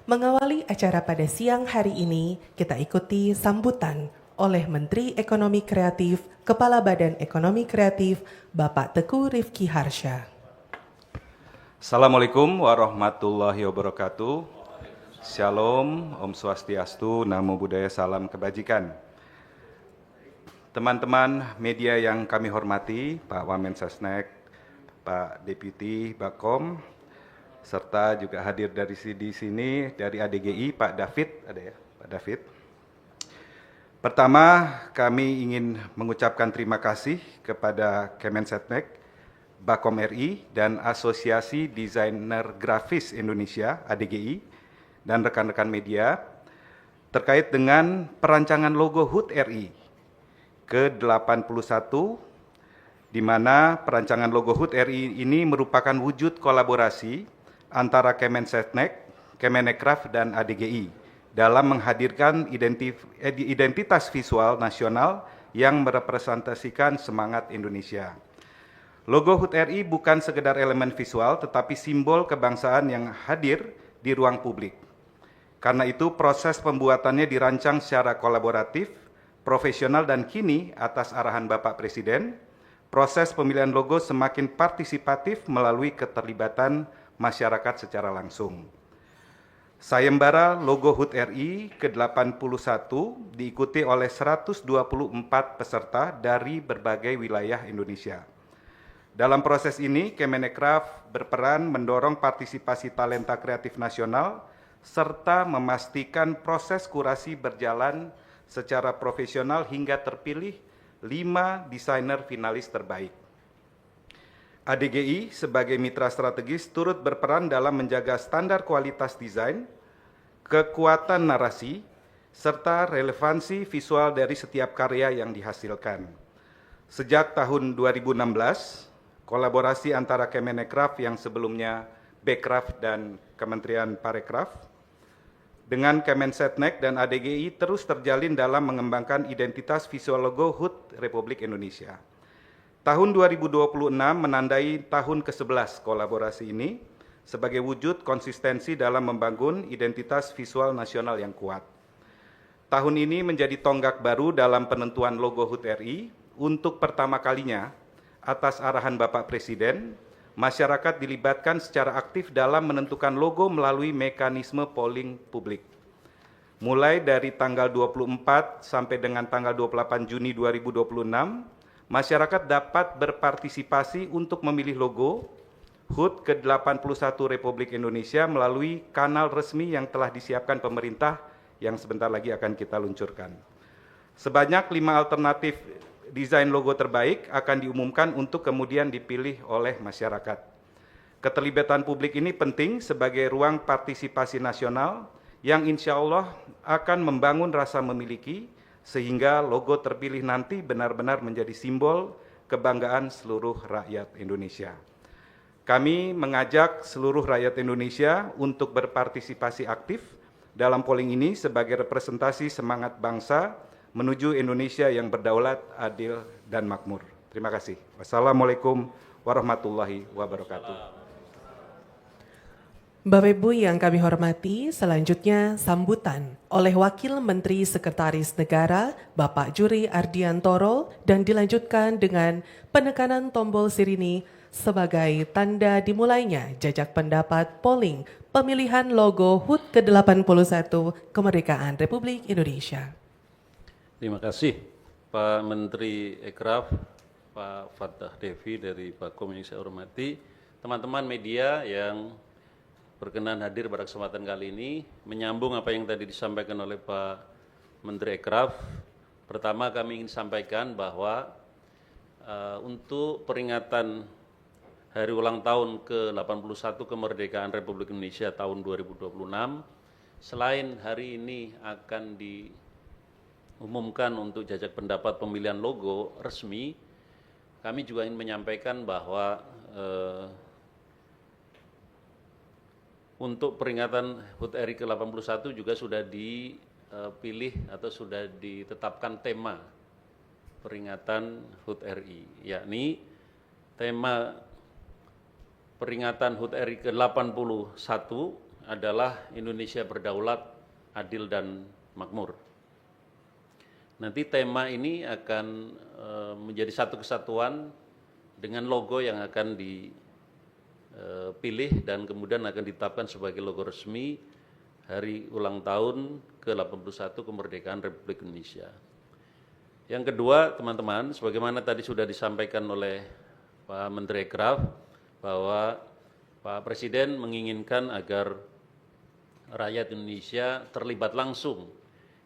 Mengawali acara pada siang hari ini, kita ikuti sambutan oleh Menteri Ekonomi Kreatif, Kepala Badan Ekonomi Kreatif, Bapak Teguh Rifki Harsha. Assalamualaikum warahmatullahi wabarakatuh. Shalom, Om Swastiastu, Namo Buddhaya, Salam Kebajikan. Teman-teman media yang kami hormati, Pak Wamensesnek, Pak Deputi Bakom, serta juga hadir di sini dari ADGI, Pak David, ada ya, Pak David. Pertama, kami ingin mengucapkan terima kasih kepada Kemensetnek, Bakom RI, dan Asosiasi Desainer Grafis Indonesia, ADGI, dan rekan-rekan media, terkait dengan perancangan logo HUT RI ke-81, di mana perancangan logo HUT RI ini merupakan wujud kolaborasi antara Kemensetnek, Kemenekraf, dan ADGI dalam menghadirkan identitas visual nasional yang merepresentasikan semangat Indonesia. Logo HUT RI bukan sekedar elemen visual, tetapi simbol kebangsaan yang hadir di ruang publik. Karena itu, proses pembuatannya dirancang secara kolaboratif, profesional, dan kini atas arahan Bapak Presiden, proses pemilihan logo semakin partisipatif melalui keterlibatan masyarakat secara langsung. Sayembara logo HUT RI ke-81 diikuti oleh 124 peserta dari berbagai wilayah Indonesia. Dalam proses ini, Kemenekraf berperan mendorong partisipasi talenta kreatif nasional serta memastikan proses kurasi berjalan secara profesional hingga terpilih 5 desainer finalis terbaik. ADGI sebagai mitra strategis turut berperan dalam menjaga standar kualitas desain, kekuatan narasi, serta relevansi visual dari setiap karya yang dihasilkan. Sejak tahun 2016, kolaborasi antara Kemenekraf yang sebelumnya Bekraf dan Kementerian Parekraf dengan Kemensetnek dan ADGI terus terjalin dalam mengembangkan identitas visual logo HUT Republik Indonesia. Tahun 2026 menandai tahun ke-11 kolaborasi ini sebagai wujud konsistensi dalam membangun identitas visual nasional yang kuat. Tahun ini menjadi tonggak baru dalam penentuan logo HUT RI. Untuk pertama kalinya, atas arahan Bapak Presiden, masyarakat dilibatkan secara aktif dalam menentukan logo melalui mekanisme polling publik. Mulai dari tanggal 24 sampai dengan tanggal 28 Juni 2026, masyarakat dapat berpartisipasi untuk memilih logo HUT ke-81 Republik Indonesia melalui kanal resmi yang telah disiapkan pemerintah yang sebentar lagi akan kita luncurkan. Sebanyak 5 alternatif desain logo terbaik akan diumumkan untuk kemudian dipilih oleh masyarakat. Keterlibatan publik ini penting sebagai ruang partisipasi nasional yang insya Allah akan membangun rasa memiliki, sehingga logo terpilih nanti benar-benar menjadi simbol kebanggaan seluruh rakyat Indonesia. Kami mengajak seluruh rakyat Indonesia untuk berpartisipasi aktif dalam polling ini sebagai representasi semangat bangsa menuju Indonesia yang berdaulat, adil, dan makmur. Terima kasih. Wassalamualaikum warahmatullahi wabarakatuh. Bapak Ibu yang kami hormati, selanjutnya sambutan oleh Wakil Menteri Sekretaris Negara Bapak Juri Ardiantoro dan dilanjutkan dengan penekanan tombol sirine sebagai tanda dimulainya jajak pendapat polling pemilihan logo HUT ke-81 Kemerdekaan Republik Indonesia. Terima kasih Pak Menteri Ekraf, Pak Fattah Devi dari Bakom yang saya hormati, teman-teman media yang berkenan hadir pada kesempatan kali ini, menyambung apa yang tadi disampaikan oleh Pak Menteri Ekraf. Pertama kami ingin sampaikan bahwa untuk peringatan Hari Ulang Tahun ke-81 Kemerdekaan Republik Indonesia tahun 2026, selain hari ini akan diumumkan untuk jajak pendapat pemilihan logo resmi, kami juga ingin menyampaikan bahwa untuk peringatan HUT RI ke-81 juga sudah dipilih atau sudah ditetapkan tema peringatan HUT RI, yakni tema peringatan HUT RI ke-81 adalah Indonesia berdaulat, adil dan makmur. Nanti tema ini akan menjadi satu kesatuan dengan logo yang akan dipilih dan kemudian akan ditetapkan sebagai logo resmi Hari Ulang Tahun ke-81 Kemerdekaan Republik Indonesia. Yang kedua, teman-teman, sebagaimana tadi sudah disampaikan oleh Pak Menteri Ekraf, bahwa Pak Presiden menginginkan agar rakyat Indonesia terlibat langsung,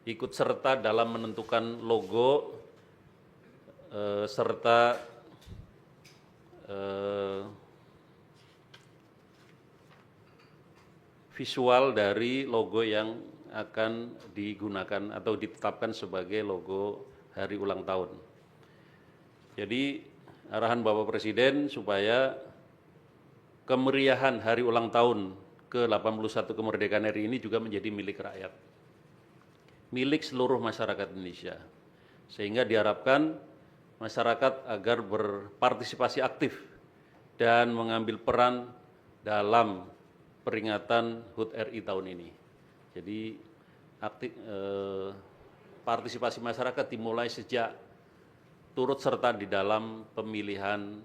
ikut serta dalam menentukan logo serta visual dari logo yang akan digunakan atau ditetapkan sebagai logo Hari Ulang Tahun. Jadi arahan Bapak Presiden supaya kemeriahan Hari Ulang Tahun ke-81 Kemerdekaan RI ini juga menjadi milik rakyat, milik seluruh masyarakat Indonesia. Sehingga diharapkan masyarakat agar berpartisipasi aktif dan mengambil peran dalam peringatan HUT RI tahun ini. Jadi partisipasi masyarakat dimulai sejak turut serta di dalam pemilihan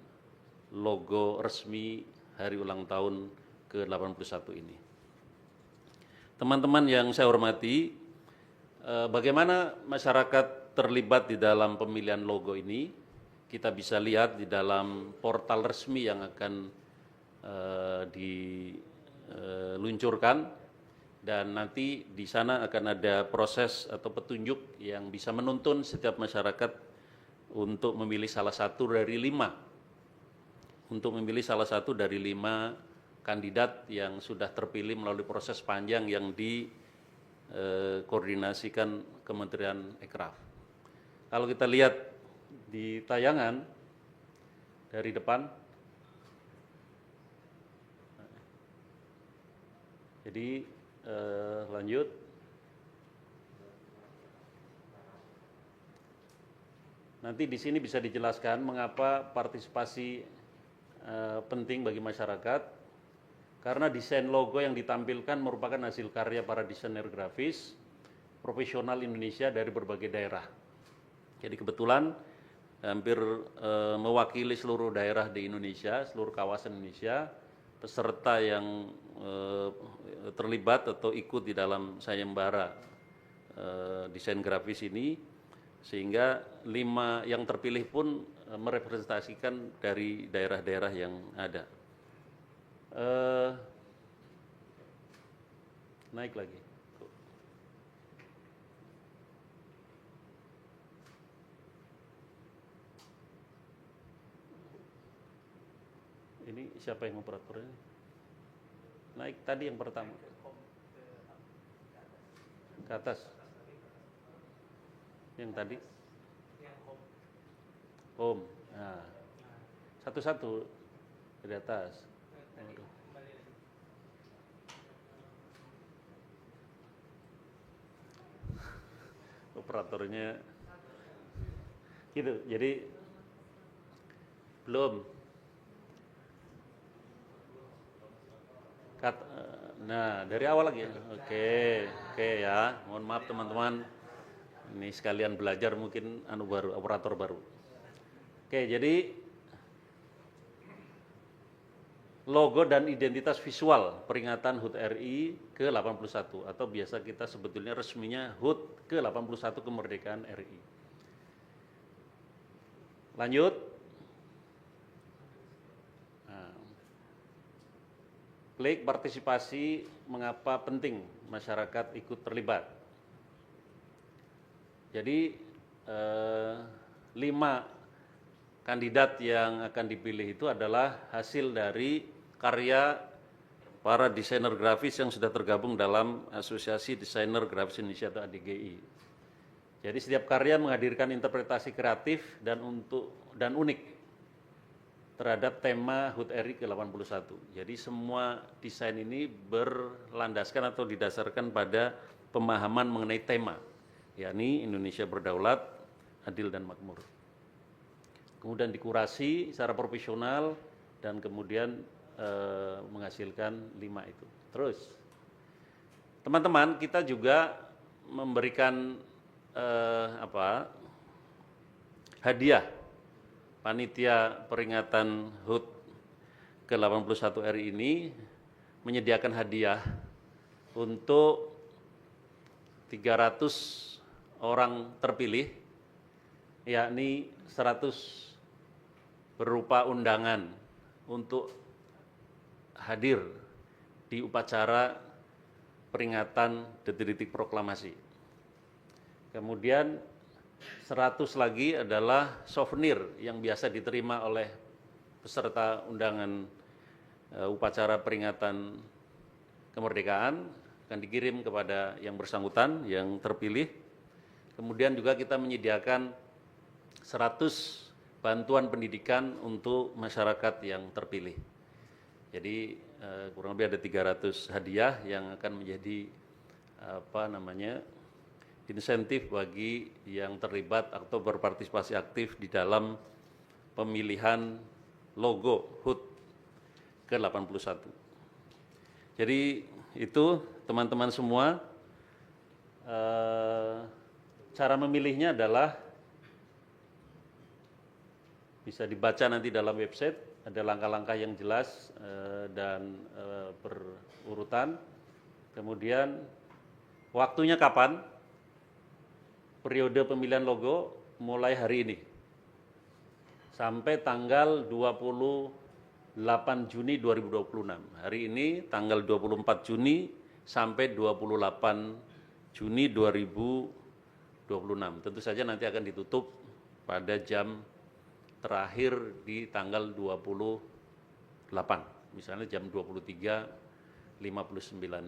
logo resmi Hari Ulang Tahun ke-81 ini. Teman-teman yang saya hormati, bagaimana masyarakat terlibat di dalam pemilihan logo ini? Kita bisa lihat di dalam portal resmi yang akan diluncurkan, dan nanti di sana akan ada proses atau petunjuk yang bisa menuntun setiap masyarakat untuk memilih salah satu dari 5 kandidat yang sudah terpilih melalui proses panjang yang dikoordinasikan Kementerian Ekraf. Kalau kita lihat di tayangan dari depan, jadi lanjut. Nanti di sini bisa dijelaskan mengapa partisipasi penting bagi masyarakat, karena desain logo yang ditampilkan merupakan hasil karya para desainer grafis profesional Indonesia dari berbagai daerah. Jadi kebetulan hampir mewakili seluruh daerah di Indonesia, seluruh kawasan Indonesia, peserta yang terlibat atau ikut di dalam sayembara desain grafis ini, sehingga 5 yang terpilih pun merepresentasikan dari daerah-daerah yang ada. Naik lagi. Ini siapa yang operatornya? Naik tadi yang pertama. Ke atas. Yang tadi? Home. Nah, satu-satu dari atas. Operatornya gitu, jadi belum. Nah, dari awal lagi. Oke ya. Mohon maaf teman-teman. Ini sekalian belajar mungkin operator baru. Oke, jadi logo dan identitas visual peringatan HUT RI ke-81 atau biasa kita sebetulnya resminya HUT ke-81 Kemerdekaan RI. Lanjut. Klik partisipasi, mengapa penting masyarakat ikut terlibat. Jadi 5 kandidat yang akan dipilih itu adalah hasil dari karya para desainer grafis yang sudah tergabung dalam Asosiasi Desainer Grafis Indonesia atau ADGI. Jadi setiap karya menghadirkan interpretasi kreatif dan unik terhadap tema HUT RI ke-81. Jadi semua desain ini berlandaskan atau didasarkan pada pemahaman mengenai tema, yakni Indonesia berdaulat, adil dan makmur. Kemudian dikurasi secara profesional dan kemudian menghasilkan 5 itu. Terus teman-teman, kita juga memberikan hadiah panitia peringatan HUT ke-81 RI ini menyediakan hadiah untuk 300 orang terpilih, yakni 100 berupa undangan untuk hadir di upacara peringatan detik-detik proklamasi. Kemudian 100 lagi adalah souvenir yang biasa diterima oleh peserta undangan upacara peringatan kemerdekaan, akan dikirim kepada yang bersangkutan, yang terpilih. Kemudian juga kita menyediakan 100 bantuan pendidikan untuk masyarakat yang terpilih. Jadi kurang lebih ada 300 hadiah yang akan menjadi insentif bagi yang terlibat atau berpartisipasi aktif di dalam pemilihan logo HUT ke-81. Jadi itu teman-teman semua, cara memilihnya adalah bisa dibaca nanti dalam website, ada langkah-langkah yang jelas dan berurutan. Kemudian waktunya kapan? Periode pemilihan logo mulai hari ini sampai tanggal 28 Juni 2026. Hari ini tanggal 24 Juni sampai 28 Juni 2026. Tentu saja nanti akan ditutup pada jam terakhir di tanggal 28, misalnya jam 23.59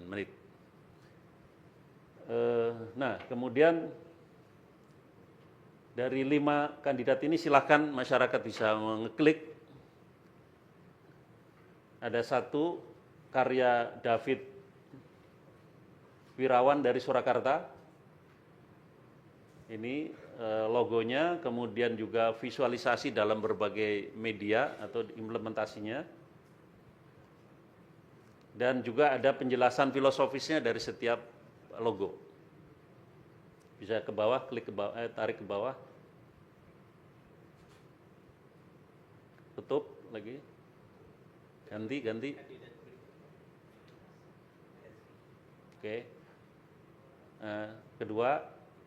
menit. Nah, kemudian dari 5 kandidat ini silakan masyarakat bisa mengeklik. Ada satu karya David Wirawan dari Surakarta. Ini logonya, kemudian juga visualisasi dalam berbagai media atau implementasinya. Dan juga ada penjelasan filosofisnya dari setiap logo. Bisa ke bawah, klik ke bawah, tarik ke bawah. Tutup lagi. Ganti. Oke. Kedua,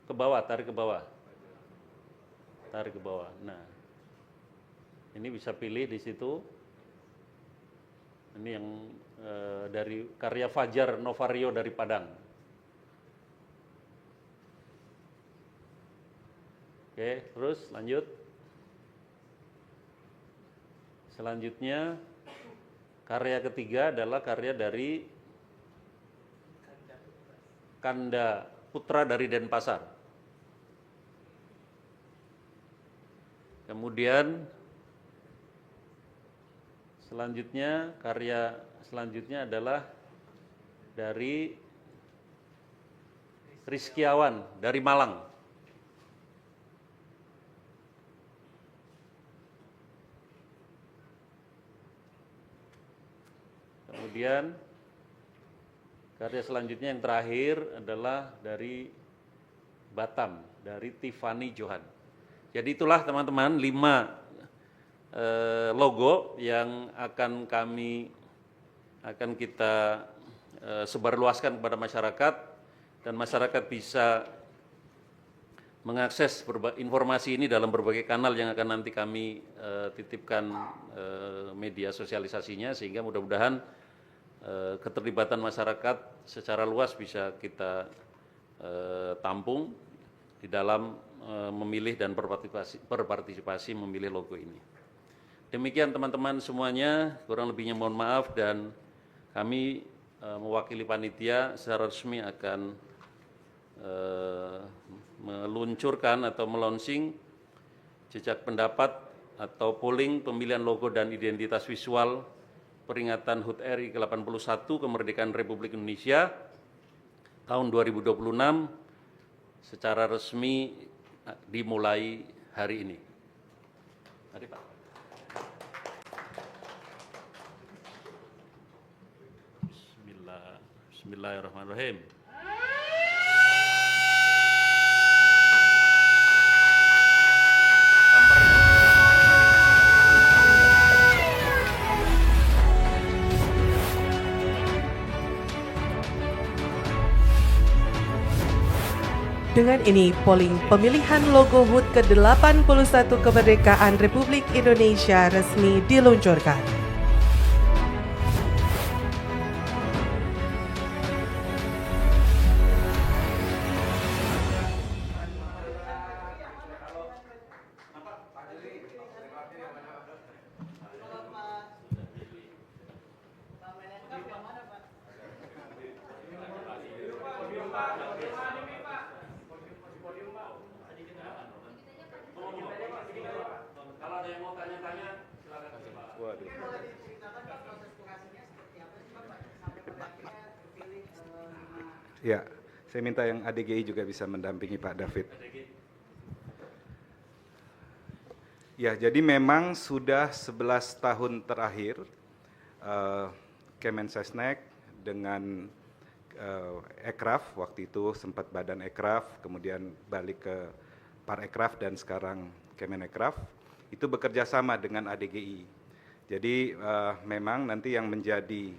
ke bawah, tarik ke bawah. Tarik ke bawah. Nah, ini bisa pilih di situ. Ini yang dari karya Fajar Novario dari Padang. Oke, terus lanjut. Selanjutnya, karya ketiga adalah karya dari Kanda Putra dari Denpasar. Kemudian karya selanjutnya adalah dari Rizkiawan dari Malang. Kemudian karya selanjutnya yang terakhir adalah dari Batam, dari Tiffany Johan. Jadi itulah teman-teman 5 logo yang akan kita sebarluaskan kepada masyarakat, dan masyarakat bisa mengakses informasi ini dalam berbagai kanal yang akan nanti kami titipkan media sosialisasinya, sehingga mudah-mudahan keterlibatan masyarakat secara luas bisa kita tampung di dalam memilih dan berpartisipasi memilih logo ini. Demikian teman-teman semuanya, kurang lebihnya mohon maaf, dan kami mewakili panitia secara resmi akan meluncurkan atau melonsing jejak pendapat atau polling pemilihan logo dan identitas visual peringatan HUT RI ke-81 Kemerdekaan Republik Indonesia tahun 2026 secara resmi dimulai hari ini. Mari Pak. Bismillahirrahmanirrahim. Dengan ini, polling pemilihan logo HUT ke-81 kemerdekaan Republik Indonesia resmi diluncurkan. Ya, saya minta yang ADGI juga bisa mendampingi Pak David. Ya, jadi memang sudah 11 tahun terakhir Kemensesnek dengan Ekraf, waktu itu sempat Badan Ekraf, kemudian balik ke Parekraf dan sekarang Kemenekraf, itu bekerja sama dengan ADGI. Jadi memang nanti yang menjadi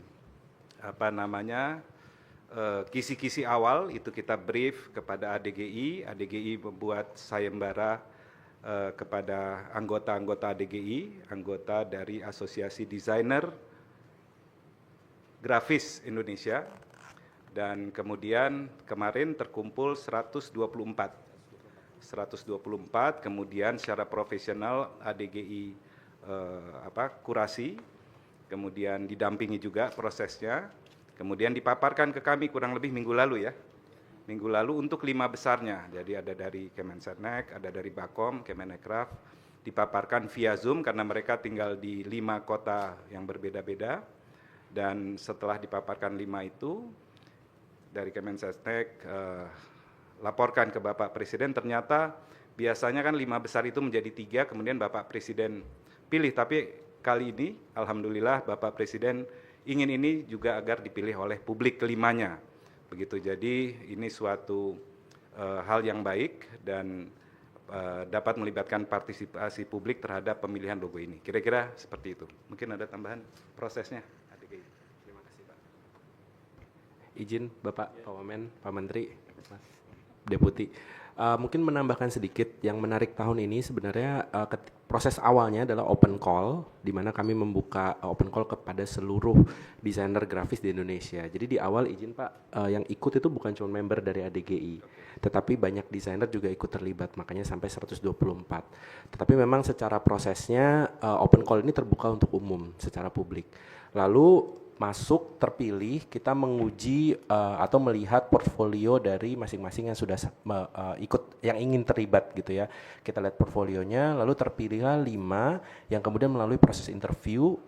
kisi-kisi awal itu kita brief kepada ADGI, ADGI membuat sayembara kepada anggota-anggota ADGI, anggota dari Asosiasi Desainer Grafis Indonesia, dan kemudian kemarin terkumpul 124, kemudian secara profesional ADGI kurasi, kemudian didampingi juga prosesnya, kemudian dipaparkan ke kami kurang lebih minggu lalu ya. Minggu lalu untuk 5 besarnya, jadi ada dari Kemensetnek, ada dari Bakom, Kemenekraf, dipaparkan via Zoom karena mereka tinggal di 5 kota yang berbeda-beda, dan setelah dipaparkan 5 itu, dari Kemensetnek laporkan ke Bapak Presiden, ternyata biasanya kan 5 besar itu menjadi 3, kemudian Bapak Presiden pilih, tapi kali ini Alhamdulillah Bapak Presiden ingin ini juga agar dipilih oleh publik kelimanya. Begitu, jadi ini suatu hal yang baik dan dapat melibatkan partisipasi publik terhadap pemilihan logo ini. Kira-kira seperti itu. Mungkin ada tambahan prosesnya. Terima kasih Pak. Izin Bapak, Pak Wamen, Pak Menteri, Mas Deputi. Mungkin menambahkan sedikit, yang menarik tahun ini sebenarnya proses awalnya adalah open call, di mana kami membuka open call kepada seluruh desainer grafis di Indonesia. Jadi di awal izin Pak, yang ikut itu bukan cuma member dari ADGI, tetapi banyak desainer juga ikut terlibat, makanya sampai 124. Tetapi memang secara prosesnya open call ini terbuka untuk umum, secara publik. Lalu masuk, terpilih, kita menguji atau melihat portfolio dari masing-masing yang sudah ikut, yang ingin terlibat gitu ya. Kita lihat portfolionya, lalu terpilihlah 5 yang kemudian melalui proses interview,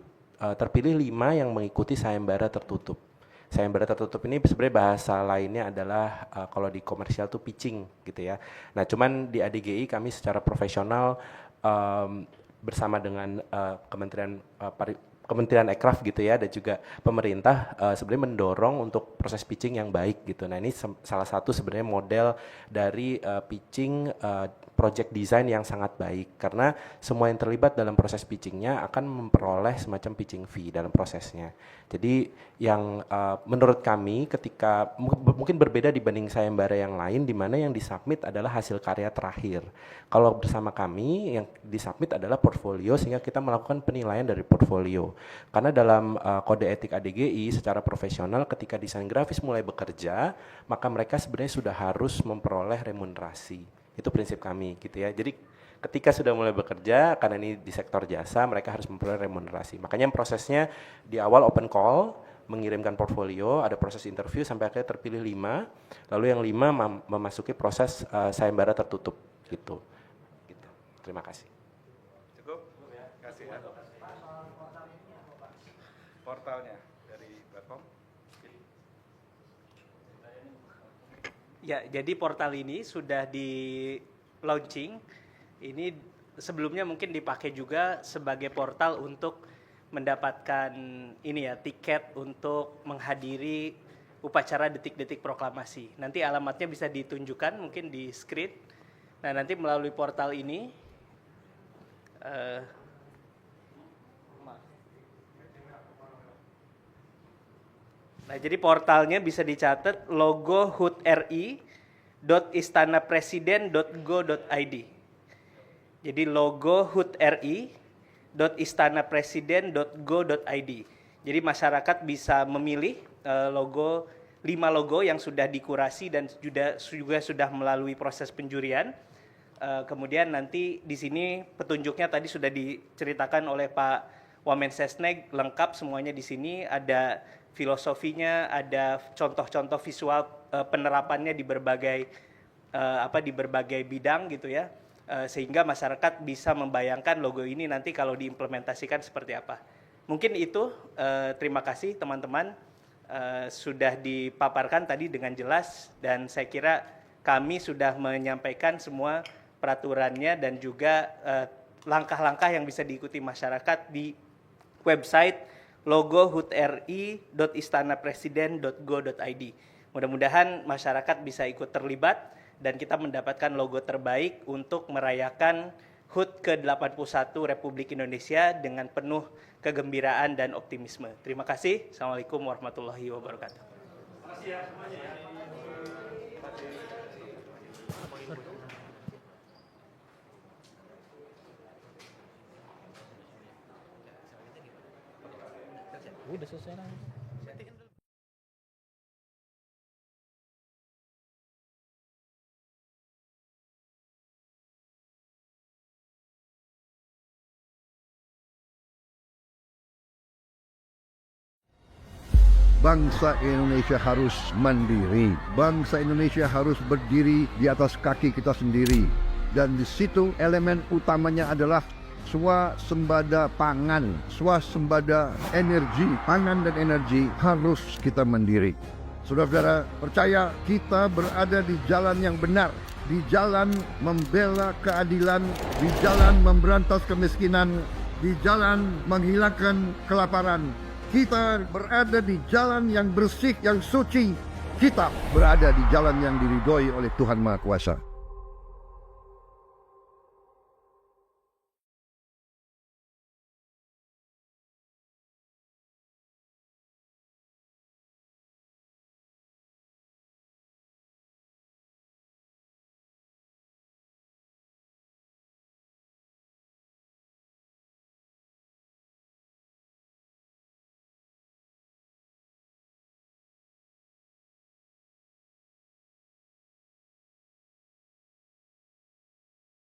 terpilih 5 yang mengikuti sayembara tertutup. Sayembara tertutup ini sebenarnya bahasa lainnya adalah kalau di komersial tuh pitching gitu ya. Nah cuman di ADGI kami secara profesional bersama dengan Kementerian Ekraf gitu ya, dan juga pemerintah sebenarnya mendorong untuk proses pitching yang baik gitu. Nah ini salah satu sebenarnya model dari pitching project design yang sangat baik, karena semua yang terlibat dalam proses pitchingnya akan memperoleh semacam pitching fee dalam prosesnya. Jadi yang menurut kami ketika mungkin berbeda dibanding sayembara yang lain, di mana yang disubmit adalah hasil karya terakhir. Kalau bersama kami yang disubmit adalah portfolio, sehingga kita melakukan penilaian dari portfolio. Karena dalam kode etik ADGI secara profesional, ketika desain grafis mulai bekerja, maka mereka sebenarnya sudah harus memperoleh remunerasi. Itu prinsip kami gitu ya. Jadi ketika sudah mulai bekerja, karena ini di sektor jasa, mereka harus memperoleh remunerasi. Makanya prosesnya di awal open call, mengirimkan portfolio, ada proses interview sampai akhirnya terpilih 5, lalu yang 5 memasuki proses sayembara tertutup gitu. Terima kasih. Cukup? Kasih ya. Portalnya dari Bakom. Ya, jadi portal ini sudah di launching. Ini sebelumnya mungkin dipakai juga sebagai portal untuk mendapatkan ini ya, tiket untuk menghadiri upacara detik-detik proklamasi. Nanti alamatnya bisa ditunjukkan mungkin di screen. Nah, nanti melalui portal ini nah, jadi portalnya bisa dicatat logo HUT RI www.istanapresiden.go.id. Jadi logo HUT RI.istanapresiden.go.id. Jadi masyarakat bisa memilih 5 logo yang sudah dikurasi dan juga sudah melalui proses penjurian. Kemudian nanti di sini petunjuknya tadi sudah diceritakan oleh Pak Wamensesnek, lengkap semuanya di sini, ada filosofinya, ada contoh-contoh visual penerapannya di berbagai bidang gitu ya. Sehingga masyarakat bisa membayangkan logo ini nanti kalau diimplementasikan seperti apa. Mungkin itu, terima kasih teman-teman, sudah dipaparkan tadi dengan jelas dan saya kira kami sudah menyampaikan semua peraturannya dan juga langkah-langkah yang bisa diikuti masyarakat di website logo.hutri.istanapresiden.go.id. Mudah-mudahan masyarakat bisa ikut terlibat dan kita mendapatkan logo terbaik untuk merayakan HUT ke-81 Republik Indonesia dengan penuh kegembiraan dan optimisme. Terima kasih. Assalamualaikum warahmatullahi wabarakatuh. Udah selesai. Bangsa Indonesia harus mandiri. Bangsa Indonesia harus berdiri di atas kaki kita sendiri. Dan di situ elemen utamanya adalah swasembada pangan, swasembada energi. Pangan dan energi harus kita mandiri. Saudara-saudara, percaya kita berada di jalan yang benar, di jalan membela keadilan, di jalan memberantas kemiskinan, di jalan menghilangkan kelaparan. Kita berada di jalan yang bersih, yang suci. Kita berada di jalan yang diridhoi oleh Tuhan Maha Kuasa.